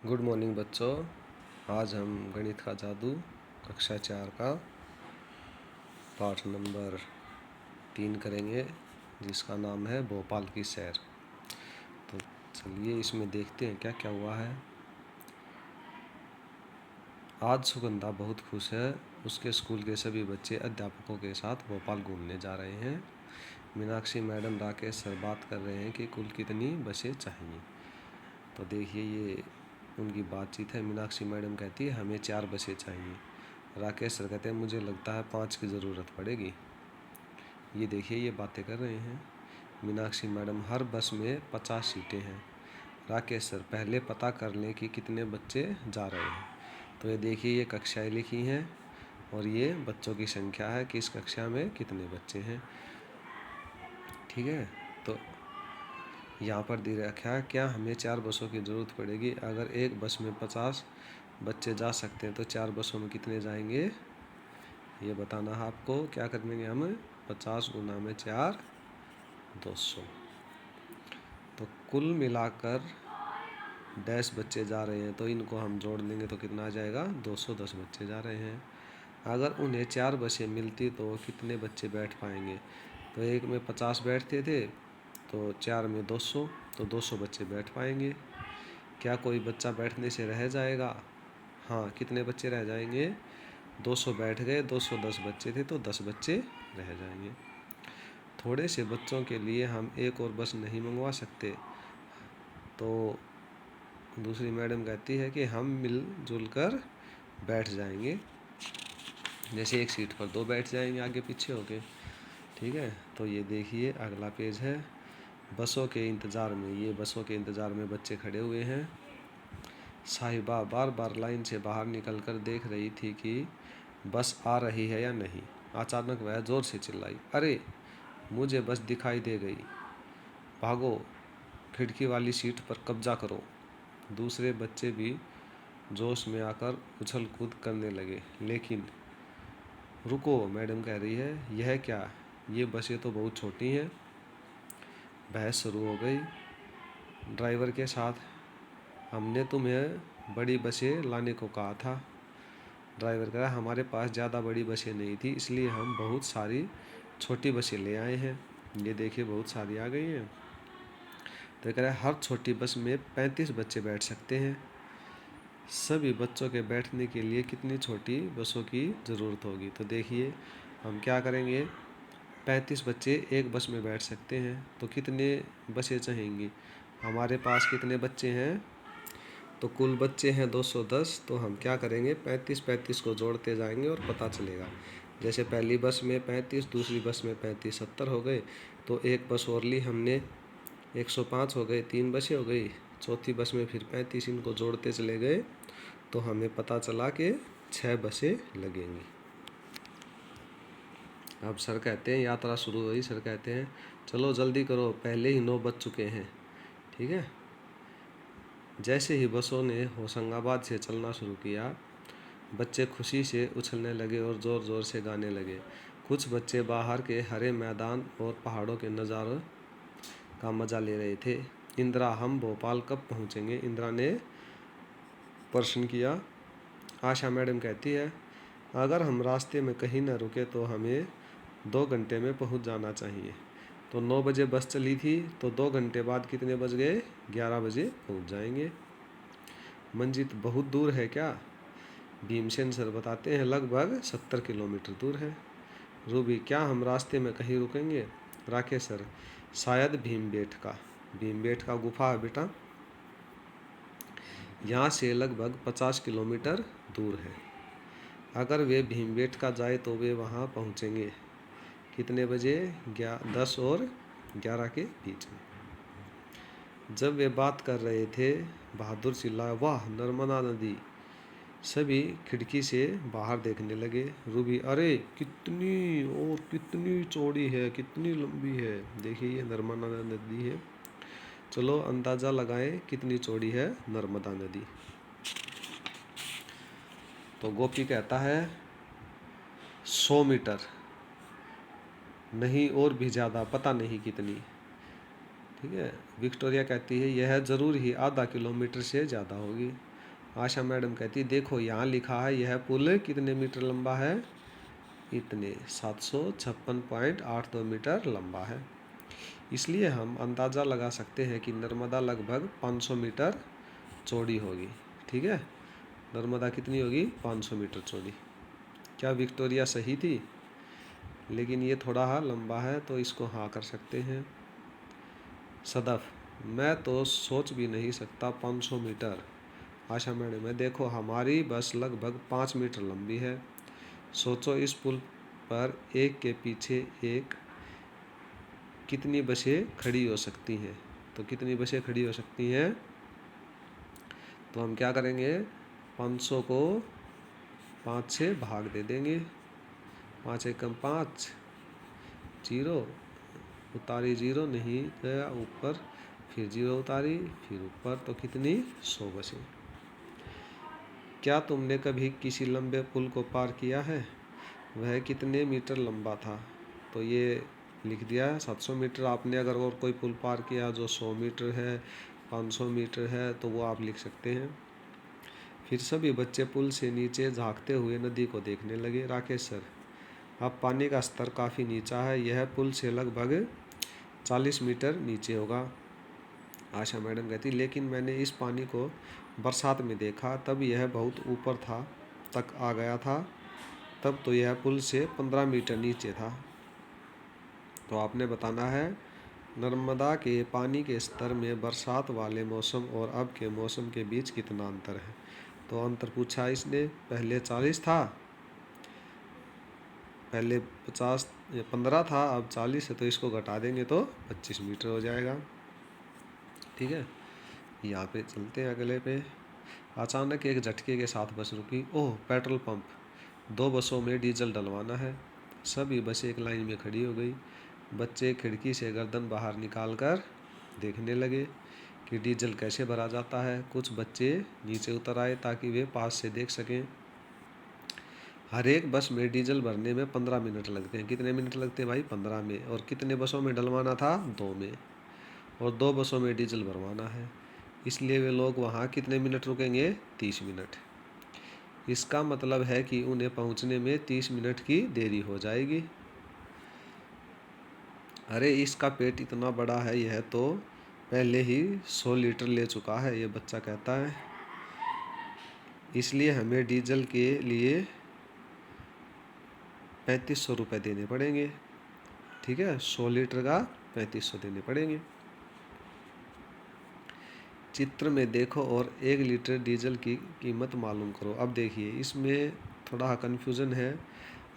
Good morning बच्चों। आज हम गणित का जादू कक्षा 4 का पाठ नंबर 3 करेंगे, जिसका नाम है भोपाल की सैर। तो चलिए इसमें देखते हैं क्या क्या हुआ है। आज सुगंधा बहुत खुश है। उसके स्कूल के सभी बच्चे अध्यापकों के साथ भोपाल घूमने जा रहे हैं। मीनाक्षी मैडम राकेश सर बात कर रहे हैं कि कुल कितनी बसें चाहिए। तो देखिए ये उनकी बातचीत है। मीनाक्षी मैडम कहती है हमें 4 बसें चाहिए। राकेश सर कहते हैं मुझे लगता है 5 की ज़रूरत पड़ेगी। ये देखिए ये बातें कर रहे हैं। मीनाक्षी मैडम हर बस में 50 सीटें हैं। राकेश सर पहले पता कर लें कि कितने बच्चे जा रहे हैं। तो ये देखिए ये कक्षाएं लिखी हैं और ये बच्चों की संख्या है कि इस कक्षा में कितने बच्चे हैं। ठीक है, तो यहाँ पर दे रखा है क्या हमें 4 बसों की ज़रूरत पड़ेगी। अगर एक बस में 50 बच्चे जा सकते हैं तो 4 बसों में कितने जाएंगे ये बताना है आपको। क्या करेंगे हम 50 गुना में 4 200। तो कुल मिलाकर डैश बच्चे जा रहे हैं तो इनको हम जोड़ देंगे तो कितना आ जाएगा 210 बच्चे जा रहे हैं। अगर उन्हें 4 बसें मिलती तो कितने बच्चे बैठ पाएंगे। तो एक में 50 बैठते थे तो 4 में 200, तो 200 बच्चे बैठ पाएंगे। क्या कोई बच्चा बैठने से रह जाएगा। हाँ, कितने बच्चे रह जाएंगे 200 बैठ गए, 210 बच्चे थे तो 10 बच्चे रह जाएंगे। थोड़े से बच्चों के लिए हम एक और बस नहीं मंगवा सकते। तो दूसरी मैडम कहती है कि हम मिलजुल कर बैठ जाएंगे, जैसे एक सीट पर 2 बैठ जाएंगे आगे पीछे होके। ठीक है, तो ये देखिए अगला पेज है बसों के इंतज़ार में। ये बसों के इंतज़ार में बच्चे खड़े हुए हैं। साहिबा बार बार लाइन से बाहर निकलकर देख रही थी कि बस आ रही है या नहीं। अचानक वह ज़ोर से चिल्लाई, अरे मुझे बस दिखाई दे गई, भागो खिड़की वाली सीट पर कब्जा करो। दूसरे बच्चे भी जोश में आकर उछल कूद करने लगे। लेकिन रुको, मैडम कह रही है यह क्या, ये बसें तो बहुत छोटी हैं। बहस शुरू हो गई ड्राइवर के साथ। हमने तुम्हें बड़ी बसें लाने को कहा था। ड्राइवर कह रहा हमारे पास ज़्यादा बड़ी बसें नहीं थी, इसलिए हम बहुत सारी छोटी बसें ले आए हैं। ये देखिए बहुत सारी आ गई हैं। तो कह रहा है हर छोटी बस में 35 बच्चे बैठ सकते हैं। सभी बच्चों के बैठने के लिए कितनी छोटी बसों की ज़रूरत होगी। तो देखिए हम क्या करेंगे, 35 बच्चे एक बस में बैठ सकते हैं तो कितने बसें चाहिएंगी। हमारे पास कितने बच्चे हैं, तो कुल बच्चे हैं 210। तो हम क्या करेंगे 35 को जोड़ते जाएंगे और पता चलेगा। जैसे पहली बस में 35, दूसरी बस में 35, 70 हो गए। तो एक बस और ली हमने, 105 हो गए, 3 बसें हो गई। चौथी बस में फिर 35, इनको जोड़ते चले गए तो हमें पता चला कि 6 बसें लगेंगी। अब सर कहते हैं यात्रा शुरू हुई। सर कहते हैं चलो जल्दी करो, पहले ही 9 बज चुके हैं। ठीक है, जैसे ही बसों ने होशंगाबाद से चलना शुरू किया, बच्चे खुशी से उछलने लगे और ज़ोर ज़ोर से गाने लगे। कुछ बच्चे बाहर के हरे मैदान और पहाड़ों के नज़ारों का मज़ा ले रहे थे। इंदिरा हम भोपाल कब पहुँचेंगे, इंदिरा ने प्रश्न किया। आशा मैडम कहती है अगर हम रास्ते में कहीं न रुके तो हमें 2 घंटे में पहुँच जाना चाहिए। तो 9 बजे बस चली थी तो 2 घंटे बाद कितने बज गए, 11 बजे पहुँच जाएंगे। मंजित बहुत दूर है क्या, भीमसेन सर बताते हैं लगभग 70 किलोमीटर दूर है। रूबी क्या हम रास्ते में कहीं रुकेंगे। राकेश सर शायद भीमबेटका गुफा है बेटा, यहाँ से लगभग 50 किलोमीटर दूर है। अगर वे भीमबेटका जाए तो वे वहाँ पहुँचेंगे कितने बजे, 10 और 11 के बीच में। जब वे बात कर रहे थे बहादुर चिल्लाया, वाह नर्मदा नदी। सभी खिड़की से बाहर देखने लगे। रूबी अरे कितनी और कितनी चौड़ी है, कितनी लंबी है। देखिए ये नर्मदा नदी है। चलो अंदाज़ा लगाएं कितनी चौड़ी है नर्मदा नदी। तो गोपी कहता है 100 मीटर नहीं और भी ज़्यादा, पता नहीं कितनी। ठीक है, विक्टोरिया कहती है यह ज़रूर ही आधा किलोमीटर से ज़्यादा होगी। आशा मैडम कहती देखो यहाँ लिखा है यह पुल कितने मीटर लंबा है, इतने 756.82 मीटर लंबा है। इसलिए हम अंदाज़ा लगा सकते हैं कि नर्मदा लगभग 500 मीटर चौड़ी होगी। ठीक है, नर्मदा कितनी होगी, 500 मीटर चौड़ी। क्या विक्टोरिया सही थी? लेकिन ये थोड़ा हाँ लंबा है तो इसको हाँ कर सकते हैं। सदफ, मैं तो सोच भी नहीं सकता 500 मीटर। आशा मैडम है देखो हमारी बस लगभग 5 मीटर लंबी है। सोचो इस पुल पर एक के पीछे एक कितनी बसें खड़ी हो सकती हैं। तो कितनी बसें खड़ी हो सकती हैं, तो हम क्या करेंगे, 500 को 5 से भाग दे देंगे। 5 एकम 5, जीरो उतारी, जीरो नहीं गया ऊपर, फिर जीरो उतारी, फिर ऊपर, तो कितनी, 100 बसें। क्या तुमने कभी किसी लंबे पुल को पार किया है, वह कितने मीटर लंबा था? तो ये लिख दिया है 700 मीटर। आपने अगर और कोई पुल पार किया जो 100 मीटर है, 500 मीटर है, तो वो आप लिख सकते हैं। फिर सभी बच्चे पुल से नीचे झांकते हुए नदी को देखने लगे। राकेश सर, अब पानी का स्तर काफ़ी नीचा है, यह पुल से लगभग 40 मीटर नीचे होगा। आशा मैडम कहती लेकिन मैंने इस पानी को बरसात में देखा, तब यह बहुत ऊपर था तक आ गया था, तब तो यह पुल से 15 मीटर नीचे था। तो आपने बताना है नर्मदा के पानी के स्तर में बरसात वाले मौसम और अब के मौसम के बीच कितना अंतर है। तो अंतर पूछा इसने, पहले 40 था, पहले 15 था, अब 40 है, तो इसको घटा देंगे तो 25 मीटर हो जाएगा। ठीक है, यहाँ पे चलते हैं अगले पे। अचानक एक झटके के साथ बस रुकी। ओह, पेट्रोल पंप, 2 बसों में डीजल डलवाना है। सभी बसें एक लाइन में खड़ी हो गई। बच्चे खिड़की से गर्दन बाहर निकाल कर देखने लगे कि डीजल कैसे भरा जाता है। कुछ बच्चे नीचे उतर आए ताकि वे पास से देख सकें। हर एक बस में डीजल भरने में 15 मिनट लगते हैं। कितने मिनट लगते हैं भाई, 15 में। और कितने बसों में डलवाना था, 2 में। और 2 बसों में डीजल भरवाना है, इसलिए वे लोग वहाँ कितने मिनट रुकेंगे, 30 मिनट। इसका मतलब है कि उन्हें पहुँचने में 30 मिनट की देरी हो जाएगी। अरे इसका पेट इतना बड़ा है, यह तो पहले ही 100 लीटर ले चुका है, ये बच्चा कहता है। इसलिए हमें डीजल के लिए 3500 रुपये देने पड़ेंगे। ठीक है, 100 लीटर का 3500 देने पड़ेंगे। चित्र में देखो और 1 लीटर डीजल की कीमत मालूम करो। अब देखिए इसमें थोड़ा कन्फ्यूज़न है।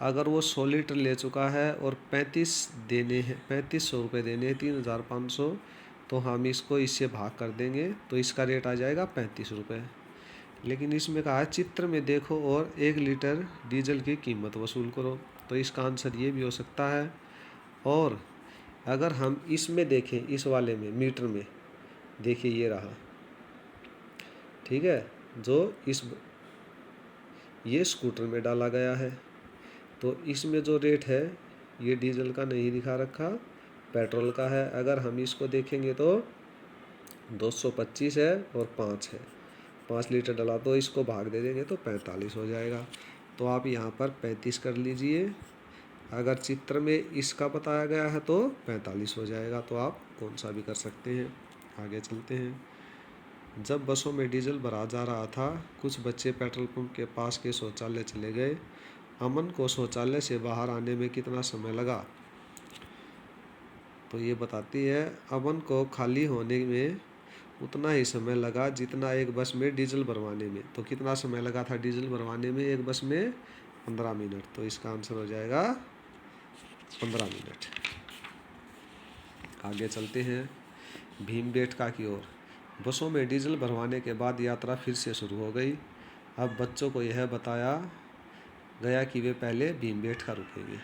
अगर वो 100 लीटर ले चुका है और 3500 रुपये देने हैं, 3500, तो हम इसको इससे भाग कर देंगे तो इसका रेट आ जाएगा 35 रुपये। लेकिन इसमें कहा है चित्र में देखो और 1 लीटर डीजल की कीमत वसूल करो, तो इसका आंसर ये भी हो सकता है। और अगर हम इसमें देखें, इस वाले में मीटर में देखिए, ये रहा, ठीक है, जो ये स्कूटर में डाला गया है, तो इसमें जो रेट है ये डीजल का नहीं दिखा रखा, पेट्रोल का है। अगर हम इसको देखेंगे तो 225 है और 5 है, 5 लीटर डला, तो इसको भाग दे देंगे तो 45 हो जाएगा। तो आप यहाँ पर 35 कर लीजिए। अगर चित्र में इसका बताया गया है तो 45 हो जाएगा, तो आप कौन सा भी कर सकते हैं। आगे चलते हैं। जब बसों में डीजल भरा जा रहा था, कुछ बच्चे पेट्रोल पंप के पास के शौचालय चले गए। अमन को शौचालय से बाहर आने में कितना समय लगा? तो ये बताती है अमन को खाली होने में उतना ही समय लगा जितना एक बस में डीजल भरवाने में। तो कितना समय लगा था डीजल भरवाने में एक बस में? 15 मिनट। तो इसका आंसर हो जाएगा 15 मिनट। आगे चलते हैं भीमबेटका की ओर। बसों में डीजल भरवाने के बाद यात्रा फिर से शुरू हो गई। अब बच्चों को यह बताया गया कि वे पहले भीमबेटका रुकेंगे।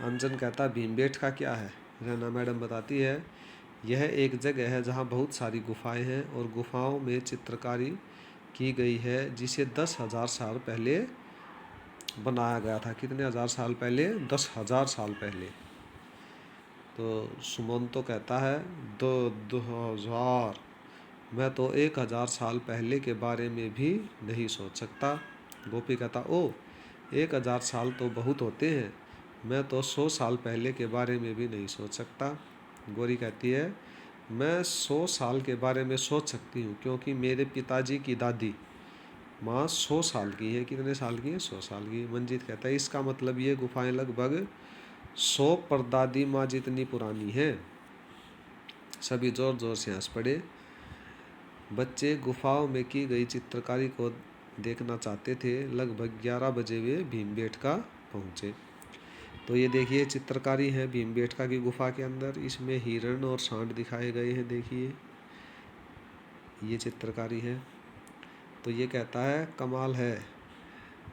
अंजन कहता भीमबेटका क्या है? रैना मैडम बताती है यह एक जगह है जहाँ बहुत सारी गुफाएं हैं और गुफाओं में चित्रकारी की गई है जिसे 10,000 साल पहले बनाया गया था। कितने हज़ार साल पहले? 10,000 साल पहले। तो सुमन तो कहता है 2000 मैं तो 1000 साल पहले के बारे में भी नहीं सोच सकता। गोपी कहता, ओ 1000 साल तो बहुत होते हैं, मैं तो 100 साल पहले के बारे में भी नहीं सोच सकता। गौरी कहती है, मैं 100 साल के बारे में सोच सकती हूँ, क्योंकि मेरे पिताजी की दादी माँ 100 साल की है। कितने साल की है? 100 साल की। मंजीत कहता है, इसका मतलब ये गुफाएं लगभग 100 परदादी माँ जितनी पुरानी हैं। सभी जोर जोर से हंस पड़े। बच्चे गुफाओं में की गई चित्रकारी को देखना चाहते थे। लगभग 11 बजे वे भीमबेटका पहुँचे। तो ये देखिए चित्रकारी है भीमबेटका की गुफा के अंदर। इसमें हिरण और सांड दिखाए गए हैं। देखिए ये चित्रकारी है। तो ये कहता है, कमाल है,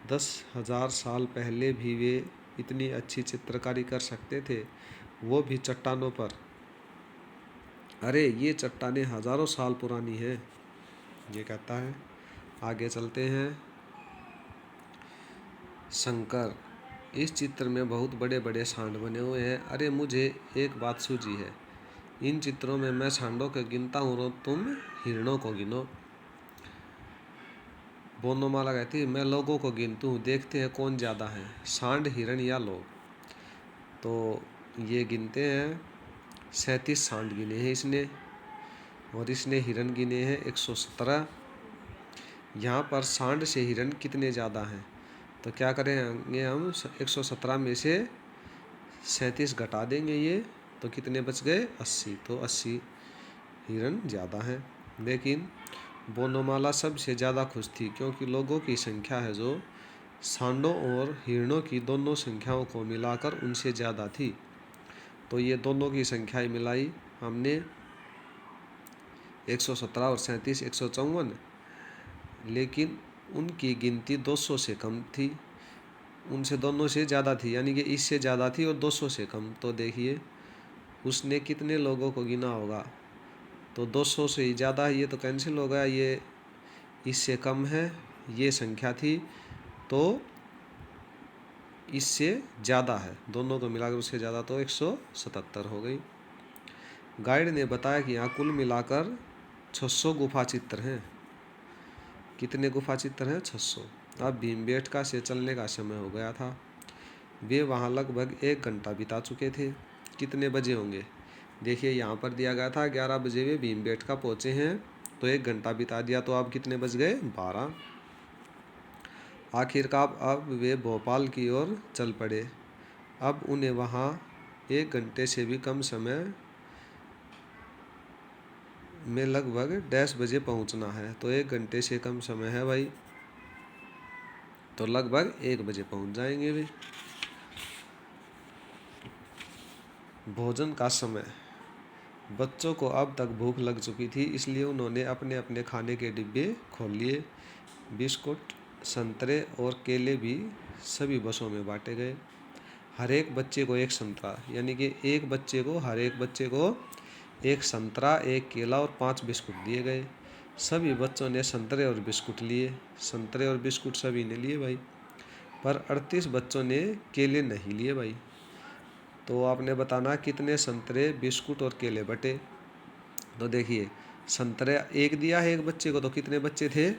10,000 साल पहले भी वे इतनी अच्छी चित्रकारी कर सकते थे, वो भी चट्टानों पर। अरे ये चट्टानें हजारों साल पुरानी हैं, ये कहता है। आगे चलते हैं। शंकर, इस चित्र में बहुत बड़े बड़े सांड बने हुए हैं। अरे मुझे एक बात सूझी है, इन चित्रों में मैं सांडों को गिनता हूँ और तुम हिरणों को गिनो। बोनोमाला कहती है, मैं लोगों को गिनती हूँ, देखते हैं कौन ज़्यादा है, सांड, हिरण या लोग। तो ये गिनते हैं, 37 सांड गिने हैं इसने, और इसने हिरण गिने हैं 117। यहाँ पर सांड से हिरण कितने ज़्यादा हैं? तो क्या करेंगे हम, 117 में से 37 घटा देंगे ये, तो कितने बच गए? 80। तो 80 हिरण ज़्यादा हैं। लेकिन बोनोमाला सबसे ज़्यादा खुश थी, क्योंकि लोगों की संख्या है जो सांडों और हिरणों की दोनों संख्याओं को मिलाकर उनसे ज़्यादा थी। तो ये दोनों की संख्याएं मिलाई हमने, 117 और 37 154, लेकिन उनकी गिनती 200 से कम थी, उनसे दोनों से ज़्यादा थी, यानी कि इससे ज़्यादा थी और 200 से कम। तो देखिए उसने कितने लोगों को गिना होगा, तो 200 से ही ज़्यादा है, ये तो कैंसिल हो गया, ये इससे कम है, ये संख्या थी, तो इससे ज़्यादा है, दोनों को मिलाकर उससे ज़्यादा, तो 177 हो गई। गाइड ने बताया कि यहाँ कुल मिलाकर 600 गुफा चित्र हैं। कितने गुफा चित्र हैं? 600। अब भीमबेटका से चलने का समय हो गया था। वे वहाँ लगभग 1 घंटा बिता चुके थे। कितने बजे होंगे? देखिए यहाँ पर दिया गया था 11 बजे वे भीमबेटका पहुँचे हैं, तो 1 घंटा बिता दिया, तो अब कितने बज गए? 12। आखिरकार अब वे भोपाल की ओर चल पड़े। अब उन्हें वहाँ 1 घंटे से भी कम समय में लगभग 10 बजे पहुँचना है। तो 1 घंटे से कम समय है भाई, तो लगभग 1 बजे पहुँच जाएंगे वे। भोजन का समय। बच्चों को अब तक भूख लग चुकी थी, इसलिए उन्होंने अपने अपने खाने के डिब्बे खोल लिए। बिस्कुट, संतरे और केले भी सभी बसों में बांटे गए। हर एक बच्चे को एक संतरा, यानी कि एक बच्चे को, हर एक बच्चे को एक संतरा, एक केला और 5 बिस्कुट दिए गए। सभी बच्चों ने संतरे और बिस्कुट लिए। संतरे और बिस्कुट सभी ने लिए भाई, पर 38 बच्चों ने केले नहीं लिए भाई। तो आपने बताना कितने संतरे, बिस्कुट और केले बटे। तो देखिए संतरे एक दिया है एक बच्चे को, तो कितने बच्चे थे?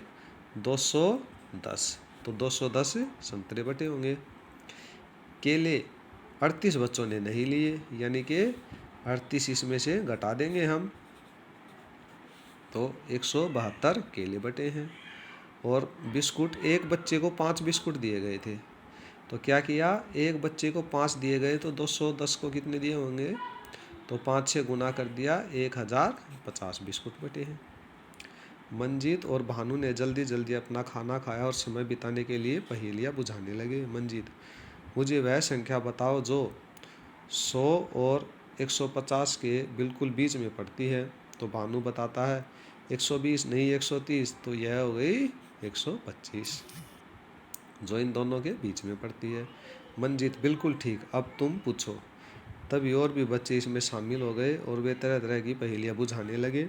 210। तो 210 संतरे बटे होंगे। केले 38 बच्चों ने नहीं लिए, यानी कि 38 इसमें से घटा देंगे हम, तो 172 केले बटे हैं। और बिस्कुट, एक बच्चे को 5 बिस्कुट दिए गए थे, तो क्या किया, एक बच्चे को 5 दिए गए, तो 210 को कितने दिए होंगे, तो 5 से गुना कर दिया, 1050 बिस्कुट बटे हैं। मंजीत और भानु ने जल्दी जल्दी अपना खाना खाया और समय बिताने के लिए पहेलियाँ बुझाने लगे। मंजीत, मुझे वह संख्या बताओ जो 100 और 150 के बिल्कुल बीच में पड़ती है। तो भानु बताता है 120 नहीं 130, तो यह हो गई 125, जो इन दोनों के बीच में पड़ती है। मंजीत, बिल्कुल ठीक, अब तुम पूछो। तभी और भी बच्चे इसमें शामिल हो गए और वे तरह तरह की पहेलियाँ बुझाने लगे।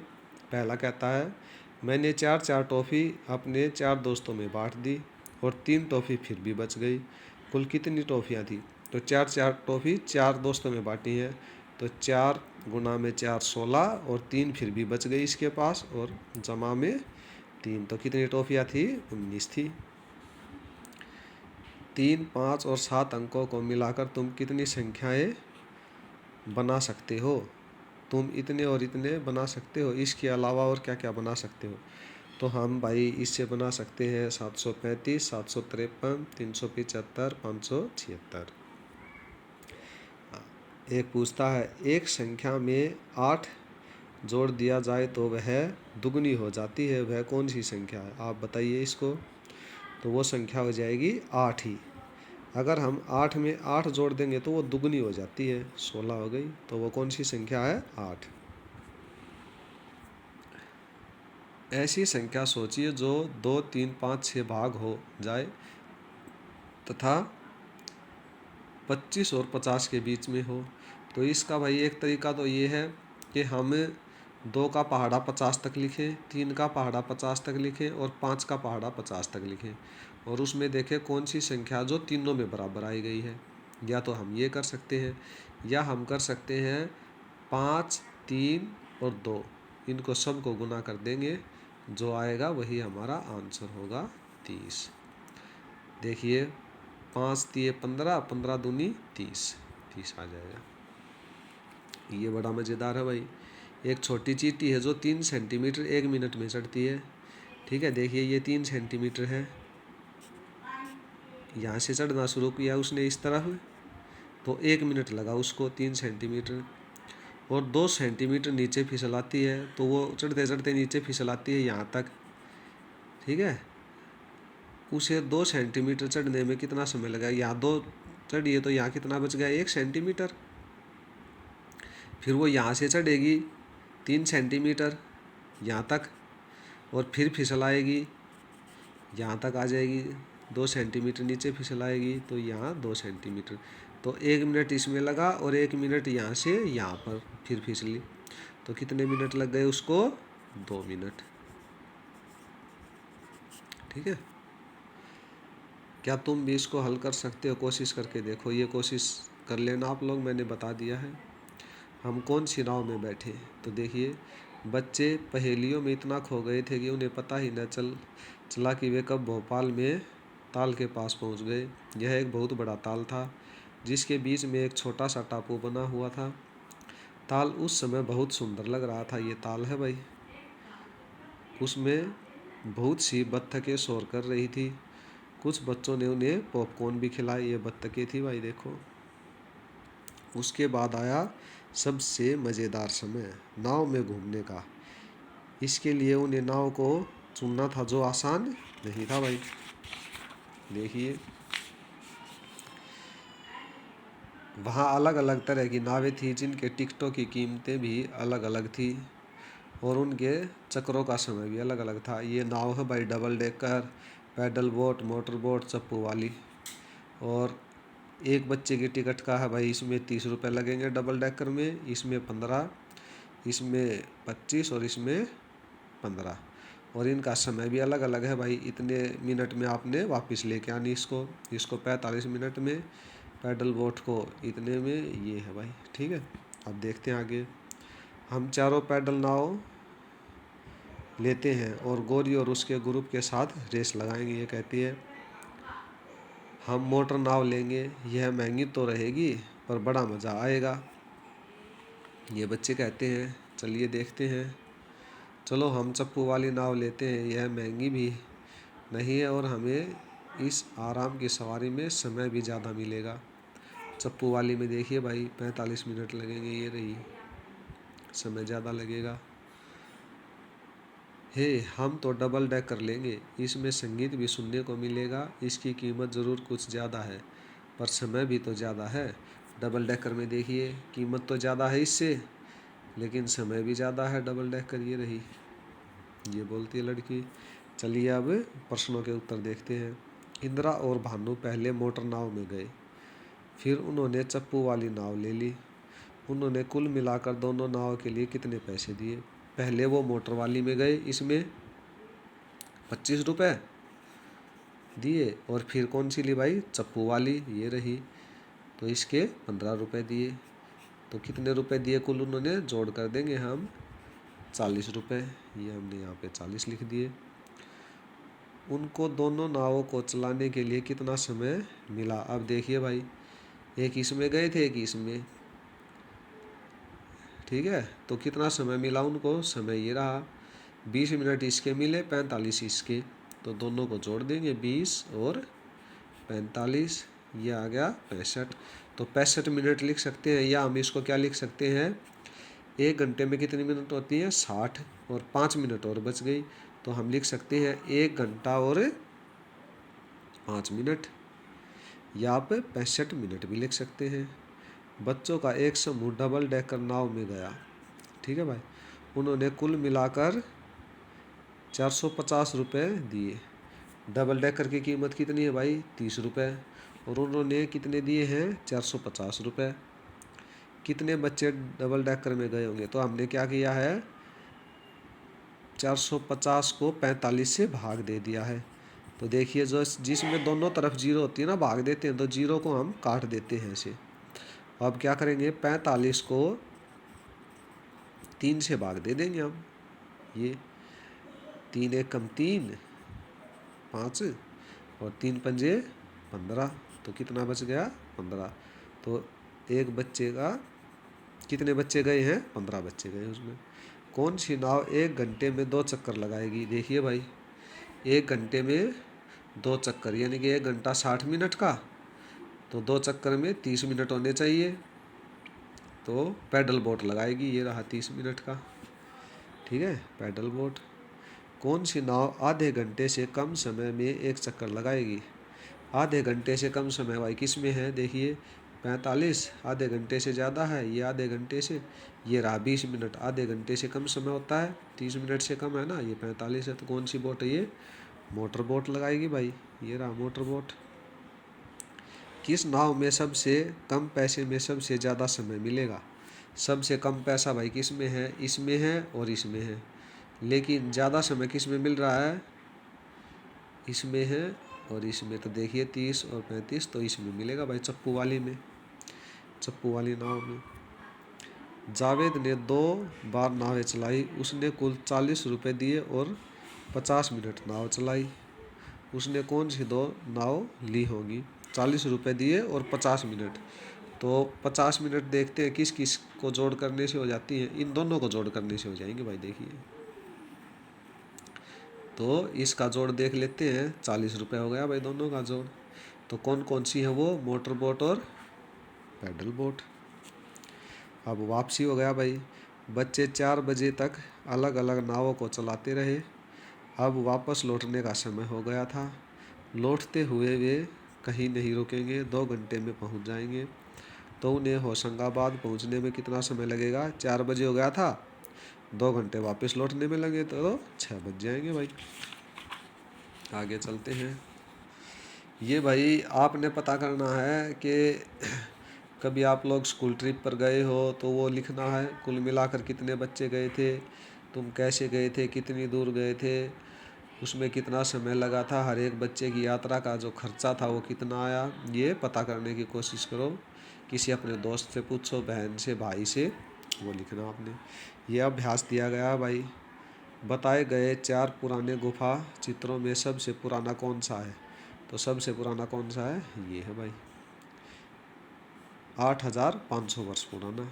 पहला कहता है, मैंने 4 टॉफ़ी अपने 4 दोस्तों में बांट दी और 3 टॉफ़ी फिर भी बच गई। कुल कितनी टॉफ़ियाँ थी? तो 4 टॉफ़ी 4 दोस्तों में बांटी हैं, तो 4 गुना में 4 16 और 3 फिर भी बच गई इसके पास, और जमा में 3, तो कितनी टॉफियाँ थी? 19 थी। 3, 5 और 7 अंकों को मिलाकर तुम कितनी संख्याएं बना सकते हो? तुम इतने और इतने बना सकते हो, इसके अलावा और क्या क्या बना सकते हो? तो हम भाई इससे बना सकते हैं 735, 753, 375, 576। एक पूछता है एक संख्या में 8 जोड़ दिया जाए तो वह दुगनी हो जाती है, वह कौन सी संख्या है? आप बताइए इसको। तो वो संख्या हो जाएगी 8 ही। अगर हम 8 में 8 जोड़ देंगे तो वो दुगनी हो जाती है, 16 हो गई। तो वो कौन सी संख्या है? 8। ऐसी संख्या सोचिए जो 2, 3, 5, 6 भाग हो जाए तथा 25 और 50 के बीच में हो। तो इसका भाई एक तरीका तो ये है कि हम 2 का पहाड़ा 50 तक लिखें, 3 का पहाड़ा 50 तक लिखें और 5 का पहाड़ा 50 तक लिखें, और उसमें देखें कौन सी संख्या जो तीनों में बराबर आई गई है। या तो हम ये कर सकते हैं, या हम कर सकते हैं 5, 3 और 2, इनको सब को गुना कर देंगे, जो आएगा वही हमारा आंसर होगा 30। देखिए 5 तिये 15, 15 दूनी 30, 30 आ जाएगा। ये बड़ा मज़ेदार है भाई। एक छोटी चींटी है जो 3 सेंटीमीटर 1 मिनट में चढ़ती है। ठीक है, देखिए ये 3 सेंटीमीटर है, यहाँ से चढ़ना शुरू किया उसने इस तरफ, तो 1 मिनट लगा उसको 3 सेंटीमीटर, और 2 सेंटीमीटर नीचे फिसलाती है, तो वो चढ़ते चढ़ते नीचे फिसलाती है यहाँ तक। ठीक है, उसे 2 सेंटीमीटर चढ़ने में कितना समय लगा? यहाँ 2 चढ़िए तो यहाँ कितना बच गया? 1 सेंटीमीटर। फिर वो यहाँ से चढ़ेगी 3 सेंटीमीटर यहाँ तक, और फिर फिसलाएगी, यहाँ तक आ जाएगी, 2 सेंटीमीटर नीचे फिसलाएगी, तो यहाँ 2 सेंटीमीटर। तो 1 मिनट इसमें लगा और 1 मिनट यहाँ से यहाँ पर फिर फिसली, तो कितने मिनट लग गए उसको? 2 मिनट। ठीक है, क्या तुम भी इसको हल कर सकते हो? कोशिश करके देखो, ये कोशिश कर लेना आप लोग, मैंने बता दिया है। हम कौन सी नाव में बैठे? तो देखिए बच्चे पहेलियों में इतना खो गए थे कि उन्हें पता ही न चला कि वे कब भोपाल में ताल के पास पहुंच गए। यह एक बहुत बड़ा ताल था जिसके बीच में एक छोटा सा टापू बना हुआ था। ताल उस समय बहुत सुंदर लग रहा था। ये ताल है भाई। उसमें बहुत सी बत्तखें शोर कर रही थी। कुछ बच्चों ने उन्हें पॉपकॉर्न भी खिलाए। ये बत्तखें थी भाई, देखो। उसके बाद आया सबसे मज़ेदार समय, नाव में घूमने का। इसके लिए उन्हें नाव को चुनना था, जो आसान नहीं था भाई। देखिए वहाँ अलग अलग तरह की नावें थी जिनके टिकटों की कीमतें भी अलग अलग थी, और उनके चक्रों का समय भी अलग अलग था। ये नाव है भाई double decker, paddle boat, motor boat, चप्पू वाली। और एक बच्चे की टिकट का है भाई, इसमें 30 रुपये लगेंगे डबल डेकर में, इसमें 15, इसमें 25 और इसमें 15। और इनका समय भी अलग अलग है भाई। इतने मिनट में आपने वापस लेके आनी इसको 45 मिनट में, पैडल बोट को इतने में, ये है भाई। ठीक है, अब देखते हैं आगे। हम चारों पैडल नाव लेते हैं और गौरी और उसके ग्रुप के साथ रेस लगाएंगे। ये कहती है हम मोटर नाव लेंगे, यह महंगी तो रहेगी पर बड़ा मज़ा आएगा। ये बच्चे कहते हैं चलिए देखते हैं। चलो हम चप्पू वाली नाव लेते हैं, यह महंगी भी नहीं है और हमें इस आराम की सवारी में समय भी ज़्यादा मिलेगा। चप्पू वाली में देखिए भाई 45 मिनट लगेंगे, ये रही, समय ज़्यादा लगेगा। हे हम तो डबल डेक कर लेंगे, इसमें संगीत भी सुनने को मिलेगा। इसकी कीमत ज़रूर कुछ ज़्यादा है पर समय भी तो ज़्यादा है। डबल डेकर में देखिए कीमत तो ज़्यादा है इससे, लेकिन समय भी ज़्यादा है। डबल डेकर ये रही, ये बोलती है लड़की। चलिए अब प्रश्नों के उत्तर देखते हैं। इंदिरा और भानु पहले मोटर नाव में गए, फिर उन्होंने चप्पू वाली नाव ले ली। उन्होंने कुल मिलाकर दोनों नाव के लिए कितने पैसे दिए? पहले वो मोटर वाली में गए, इसमें 25 रुपये दिए, और फिर कौन सी ली भाई? चप्पू वाली, ये रही, तो इसके 15 रुपये दिए। तो कितने रुपए दिए कुल उन्होंने, जोड़ कर देंगे हम 40 रुपये। ये हमने यहाँ पे 40 लिख दिए। उनको दोनों नावों को चलाने के लिए कितना समय मिला। अब देखिए भाई, एक इसमें गए थे, एक इसमें, ठीक है। तो कितना समय मिला उनको, समय ये रहा, 20 मिनट इसके मिले, 45 इसके। तो दोनों को जोड़ देंगे, 20 और 45, ये आ गया 65। तो 65 मिनट लिख सकते हैं, या हम इसको क्या लिख सकते हैं, 1 घंटे में कितनी मिनट होती है, 60, और 5 मिनट और बच गई। तो हम लिख सकते हैं 1 घंटा और 5 मिनट, या आप 65 मिनट भी लिख सकते हैं। बच्चों का एक समूह डबल डेकर नाव में गया, ठीक है भाई। उन्होंने कुल मिलाकर 450 रुपये दिए। डबल डेकर की कीमत कितनी है भाई, 30 रुपये, और उन्होंने कितने दिए हैं, 450 रुपये। कितने बच्चे डबल डेकर में गए होंगे, तो हमने क्या किया है, 450 को 45 से भाग दे दिया है। तो देखिए, जो जिसमें दोनों तरफ जीरो होती है ना, भाग देते हैं, तो जीरो को हम काट देते हैं ऐसे। अब क्या करेंगे, 45 को 3 से भाग दे देंगे हम। ये 3 एक कम 3, 5, और 3 पंजे 15, तो कितना बच गया, 15। तो एक बच्चे का, कितने बच्चे गए हैं, 15 बच्चे गए उसमें। कौन सी नाव 1 घंटे में 2 चक्कर लगाएगी। देखिए भाई, 1 घंटे में 2 चक्कर, यानी कि 1 घंटा 60 मिनट का, तो 2 चक्कर में 30 मिनट होने चाहिए। तो पैडल बोट लगाएगी, ये रहा 30 मिनट का, ठीक है, पैडल बोट। कौन सी नाव आधे घंटे से कम समय में 1 चक्कर लगाएगी। आधे घंटे से कम समय भाई किस में है, देखिए 45, आधे घंटे से ज़्यादा है, ये आधे घंटे से, ये रहा 20 मिनट। आधे घंटे से कम समय होता है, 30 मिनट से कम है ना, ये 45 है। तो कौन सी बोट है ये, मोटर बोट लगाएगी भाई, ये रहा मोटर बोट। किस नाव में सबसे कम पैसे में सबसे ज़्यादा समय मिलेगा। सबसे कम पैसा भाई किस में है, इसमें है और इसमें है, लेकिन ज़्यादा समय किस में मिल रहा है, इसमें है और इसमें। तो देखिए 30 और 35, तो इसमें मिलेगा भाई, चप्पू वाली में, चप्पू वाली नाव में। जावेद ने 2 बार नावें चलाई, उसने कुल 40 रुपये दिए और 50 मिनट नाव चलाई। उसने कौन सी 2 नाव ली होगी। 40 रुपये दिए और 50 मिनट, तो 50 मिनट देखते हैं किस किस को जोड़ करने से हो जाती है, इन दोनों को जोड़ करने से हो जाएंगे भाई। देखिए, तो इसका जोड़ देख लेते हैं, 40 रुपये हो गया भाई दोनों का जोड़। तो कौन कौन सी है वो, मोटर बोट और पैडल बोट। अब वापसी हो गया भाई। बच्चे 4 बजे तक अलग अलग नावों को चलाते रहे। अब वापस लौटने का समय हो गया था। लौटते हुए वे कहीं नहीं रुकेंगे, 2 घंटे में पहुंच जाएंगे। तो उन्हें होशंगाबाद पहुंचने में कितना समय लगेगा, 4 बजे हो गया था, 2 घंटे वापस लौटने में लगे, तो 6 बज जाएंगे भाई। आगे चलते हैं। ये भाई आपने पता करना है कि कभी आप लोग स्कूल ट्रिप पर गए हो तो वो लिखना है, कुल मिलाकर कितने बच्चे गए थे, तुम कैसे गए थे, कितनी दूर गए थे, उसमें कितना समय लगा था, हर एक बच्चे की यात्रा का जो खर्चा था वो कितना आया, ये पता करने की कोशिश करो। किसी अपने दोस्त से पूछो, बहन से, भाई से, वो लिखना आपने। ये अभ्यास दिया गया भाई। बताए गए 4 पुराने गुफा चित्रों में सबसे पुराना कौन सा है। तो सबसे पुराना कौन सा है, ये है भाई, 8500 वर्ष पुराना।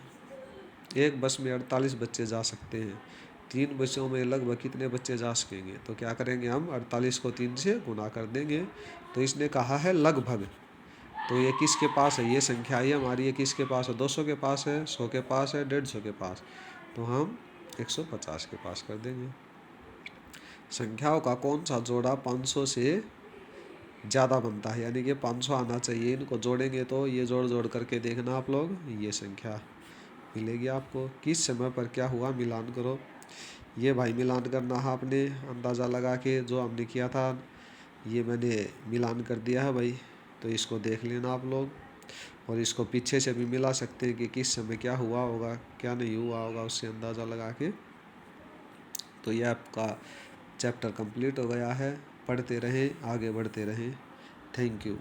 एक बस में 48 बच्चे जा सकते हैं, 3 बसों में लगभग कितने बच्चे जा सकेंगे। तो क्या करेंगे हम, 48 को 3 से गुना कर देंगे। तो इसने कहा है लगभग, तो ये किसके पास है, ये संख्या ही हमारी, ये किसके पास है, 200 के पास है, 100 के पास है, 150 के पास, तो हम 150 के पास कर देंगे। संख्याओं का कौन सा जोड़ा 500 से ज़्यादा बनता है, यानी कि 500 आना चाहिए, इनको जोड़ेंगे तो ये जोड़ जोड़ करके देखना आप लोग, ये संख्या मिलेगी आपको। किस समय पर क्या हुआ, मिलान करो। ये भाई मिलान करना है आपने, अंदाज़ा लगा के जो हमने किया था, ये मैंने मिलान कर दिया है भाई। तो इसको देख लेना आप लोग, और इसको पीछे से भी मिला सकते हैं कि किस समय क्या हुआ होगा, क्या नहीं हुआ होगा, उससे अंदाज़ा लगा के। तो ये आपका चैप्टर कंप्लीट हो गया है। पढ़ते रहें, आगे बढ़ते रहें। Thank you.